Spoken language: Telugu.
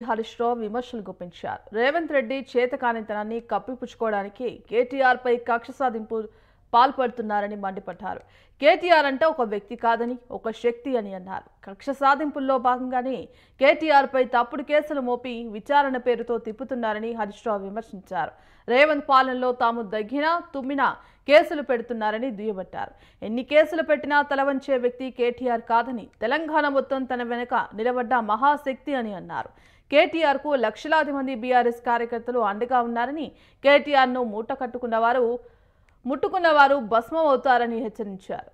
హరీష్ రావు విమర్శలు గుప్పించారు. రేవంత్ రెడ్డి చేతకానితనాన్ని కప్పిపుచ్చుకోవడానికి కేటీఆర్ పై కక్ష సాధింపు పాల్పడుతున్నారని మండిపడ్డారు. కేటీఆర్ అంటే ఒక వ్యక్తి కాదని, ఒక శక్తి అని అన్నారు. కక్ష సాధింపుల్లో భాగంగానే కేటీఆర్ పై తప్పుడు కేసులు మోపి విచారణ పేరుతో తిప్పుతున్నారని హరీష్ రావు విమర్శించారు. రేవంత్ పాలనలో తాము దగ్గినా తుమ్మినా కేసులు పెడుతున్నారని దుయ్యబట్టారు. ఎన్ని కేసులు పెట్టినా తలవంచే వ్యక్తి కేటీఆర్ కాదని, తెలంగాణ మొత్తం తన వెనుక నిలబడ్డ మహాశక్తి అని అన్నారు. కేటీఆర్ కు లక్షలాది మంది బీఆర్ఎస్ కార్యకర్తలు అండగా ఉన్నారని, కేటీఆర్ ను ముట్టుకున్నవారు భస్మం అవుతారని హెచ్చరించారు.